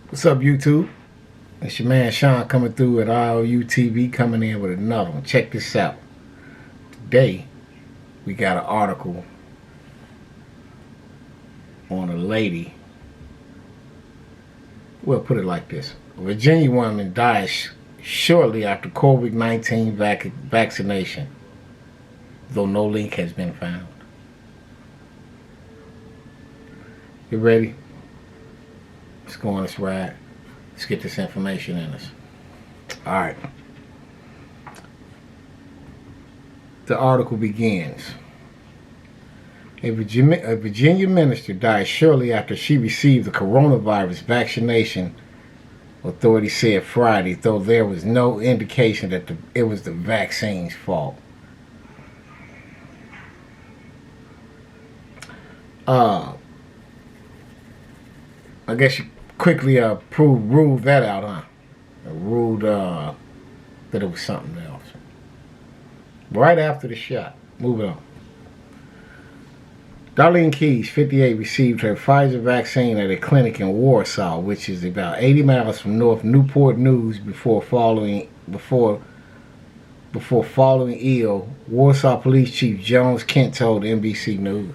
What's up, YouTube? It's your man Sean coming through at ROU TV, coming in with another one. Check this out. Today, we got an article on a lady. We'll put it like this. A Virginia woman died shortly after COVID-19 vaccination, though no link has been found. You ready? Let's go on this ride. Let's get this information in us. Alright. The article begins. A Virginia minister died shortly after she received the coronavirus vaccination, authorities said Friday, though there was no indication that it was the vaccine's fault. I guess you quickly ruled that out, huh? Ruled that it was something else. Right after the shot. Moving on. Darlene Keyes, 58, received her Pfizer vaccine at a clinic in Warsaw, which is about 80 miles from North Newport News, before falling ill. Warsaw Police Chief Jones Kent told NBC News.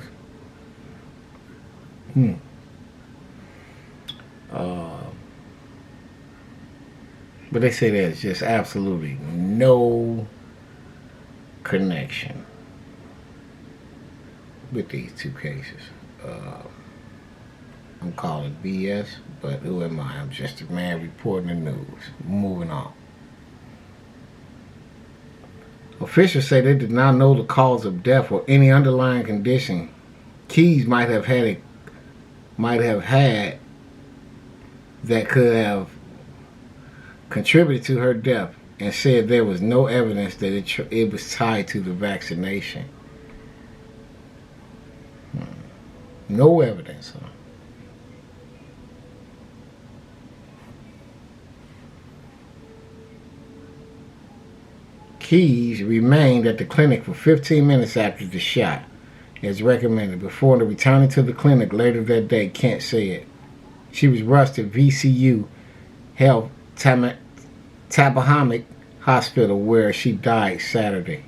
But they say there's just absolutely no connection with these two cases. I'm calling BS, but who am I? I'm just a man reporting the news. Moving on. Officials say they did not know the cause of death or any underlying condition Keyes might have had that could have contributed to her death, and said there was no evidence that it was tied to the vaccination. No evidence, huh? Keyes remained at the clinic for 15 minutes after the shot, as recommended, before returning to the clinic later that day, Kent said. She was rushed to VCU Health Tappahannock Hospital, where she died Saturday.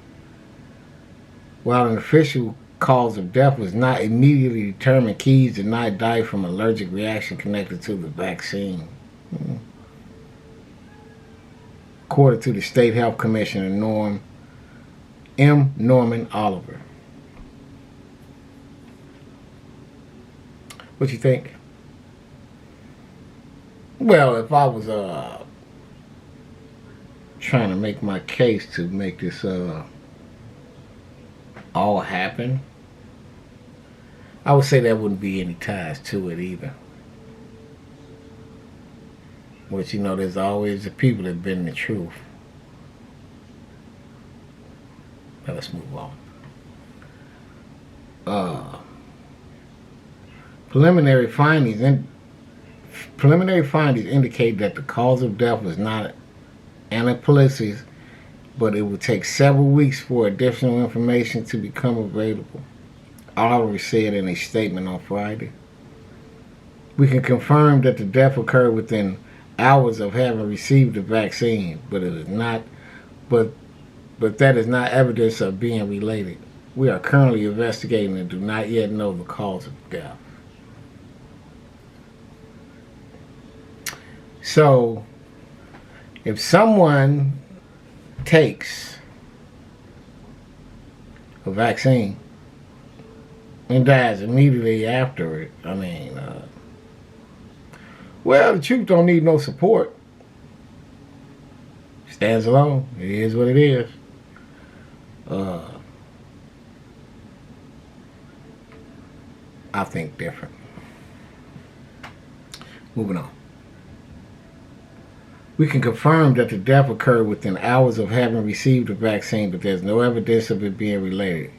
While an official cause of death was not immediately determined, Keyes did not die from allergic reaction connected to the vaccine, according to the State Health Commissioner Norman Oliver. What you think? Well, if I was trying to make my case to make this all happen, I would say there wouldn't be any ties to it either. But there's always the people that bend the truth. Now let's move on. Preliminary findings indicate that the cause of death was not anaphylaxis, but it would take several weeks for additional information to become available, Oliver said in a statement on Friday. We can confirm that the death occurred within hours of having received the vaccine, but that is not evidence of being related. We are currently investigating and do not yet know the cause of death. So, if someone takes a vaccine and dies immediately after it, well, the truth don't need no support. Stands alone. It is what it is. I think different. Moving on. We can confirm that the death occurred within hours of having received the vaccine, but there's no evidence of it being related.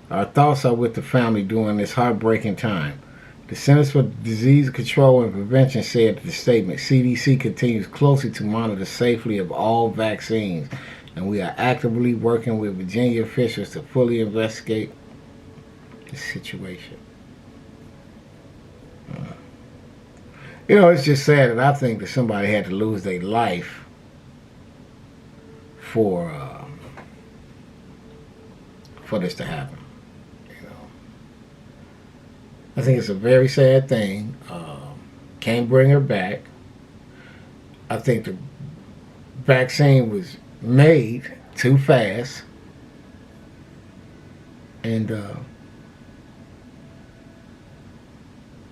Our thoughts are with the family during this heartbreaking time. The Centers for Disease Control and Prevention said in the statement, CDC continues closely to monitor the safety of all vaccines, and we are actively working with Virginia officials to fully investigate the situation. It's just sad that I think that somebody had to lose their life for this to happen. I think it's a very sad thing. Can't bring her back. I think the vaccine was made too fast, and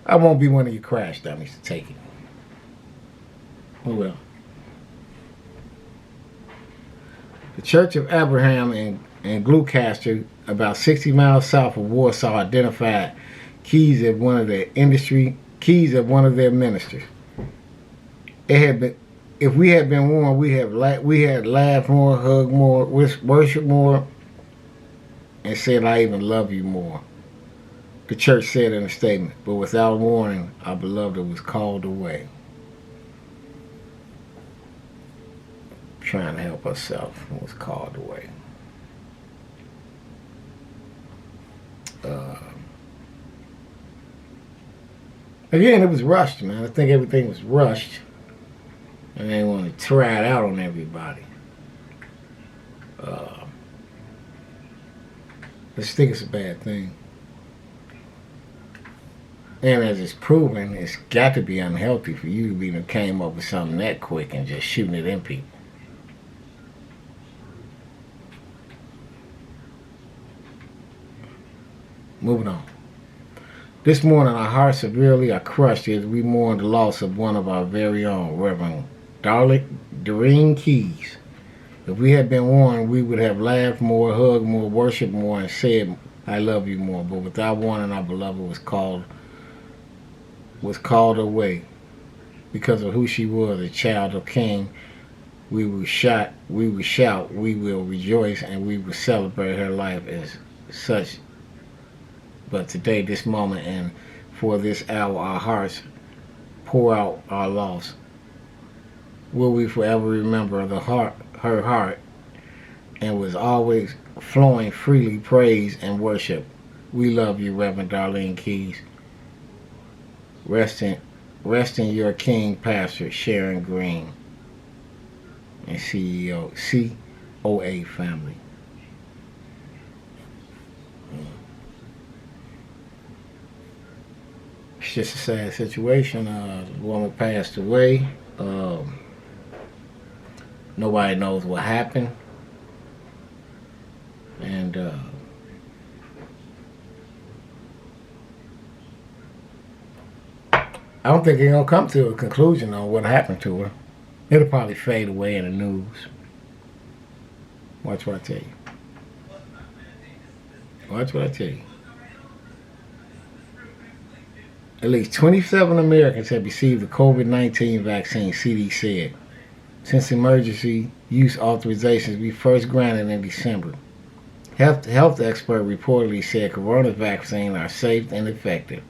I won't be one of you crash dummies to take it. Oh well. The Church of Abraham in Gloucester, about 60 miles south of Warsaw, identified keys of one of their ministers. It had been, if we had been warned, we had laughed more, hugged more, worshiped more, and said, "I even love you more." The church said in a statement, but without warning, our beloved was called away. Trying to help herself and was called away. Again, it was rushed, man. I think everything was rushed, and they want to try it out on everybody. I just think it's a bad thing. And as it's proven, it's got to be unhealthy for you to even came up with something that quick and just shooting it in people. Moving on. This morning, our hearts severely are crushed as we mourn the loss of one of our very own, Reverend Doreen Keys. If we had been warned, we would have laughed more, hugged more, worshipped more, and said, "I love you" more. But without warning, our beloved was called away because of who she was, a child of King. We will shout, we will rejoice, and we will celebrate her life as such. But today, this moment, and for this hour, our hearts pour out our loss. Will we forever remember her heart, and was always flowing freely praise and worship. We love you, Reverend Darlene Keys. Rest in your King Pastor Sharon Green and COA family. It's just a sad situation. The woman passed away. Nobody knows what happened. And I don't think they're going to come to a conclusion on what happened to her. It'll probably fade away in the news. Watch what I tell you. Watch what I tell you. At least 27 Americans have received the COVID-19 vaccine, CD said, since emergency use authorizations we first granted in December. Health expert reportedly said corona vaccines are safe and effective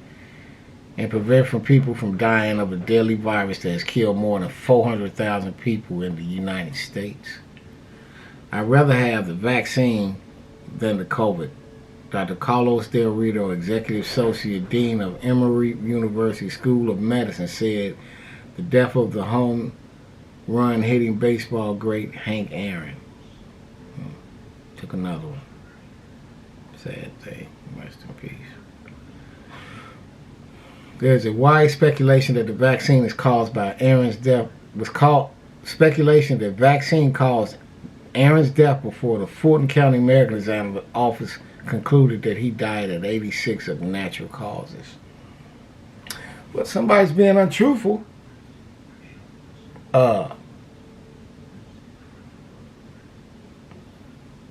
and prevent people from dying of a deadly virus that has killed more than 400,000 people in the United States. I'd rather have the vaccine than the COVID. Dr. Carlos Del Rito, Executive Associate Dean of Emory University School of Medicine, said the death of the home run hitting baseball great Hank Aaron. Took another one. Sad thing. Rest in peace. There's a wide speculation that the vaccine is caused by Aaron's death. Speculation that vaccine caused Aaron's death before the Fulton County Medical Examiner's office concluded that he died at 86 of natural causes. Well, somebody's being untruthful.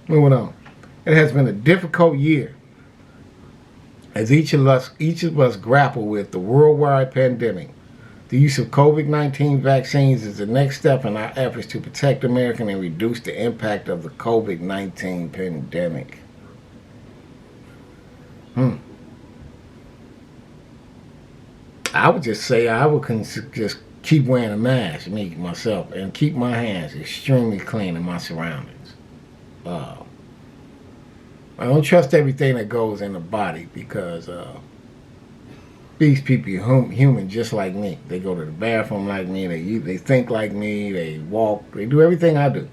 Moving on. It has been a difficult year as each of us grapple with the worldwide pandemic. The use of COVID-19 vaccines is the next step in our efforts to protect Americans and reduce the impact of the COVID-19 pandemic. I would just say I would just keep wearing a mask, myself, and keep my hands extremely clean in my surroundings. I don't trust everything that goes in the body because These people are human just like me. They go to the bathroom like me. They think like me. They walk. They do everything I do.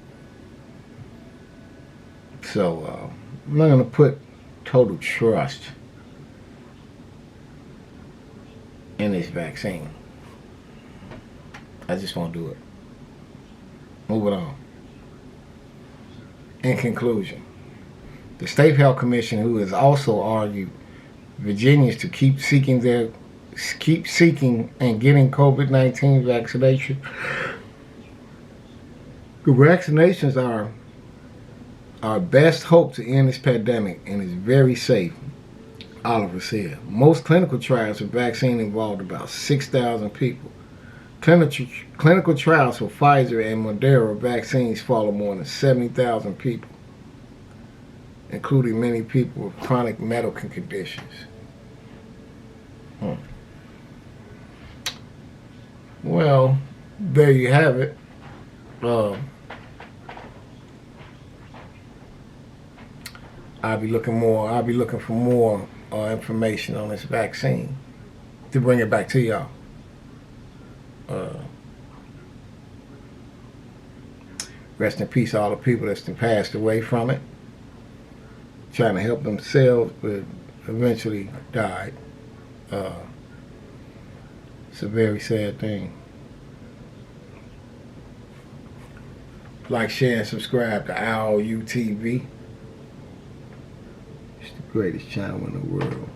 So I'm not going to put total trust in this vaccine. I just won't do it. Moving on. In conclusion, the State Health Commission, who has also argued Virginians to keep seeking and getting COVID-19 vaccination. The vaccinations are our best hope to end this pandemic and is very safe, Oliver said. Most clinical trials for vaccine involved about 6,000 people. Clinical trials for Pfizer and Moderna vaccines follow more than 70,000 people, including many people with chronic medical conditions. Well, there you have it. I'll be looking for more information on this vaccine to bring it back to y'all. Rest in peace, all the people that's passed away from it, trying to help themselves, but eventually died. It's a very sad thing. Like, share, and subscribe to OWL UTV. It's the greatest channel in the world.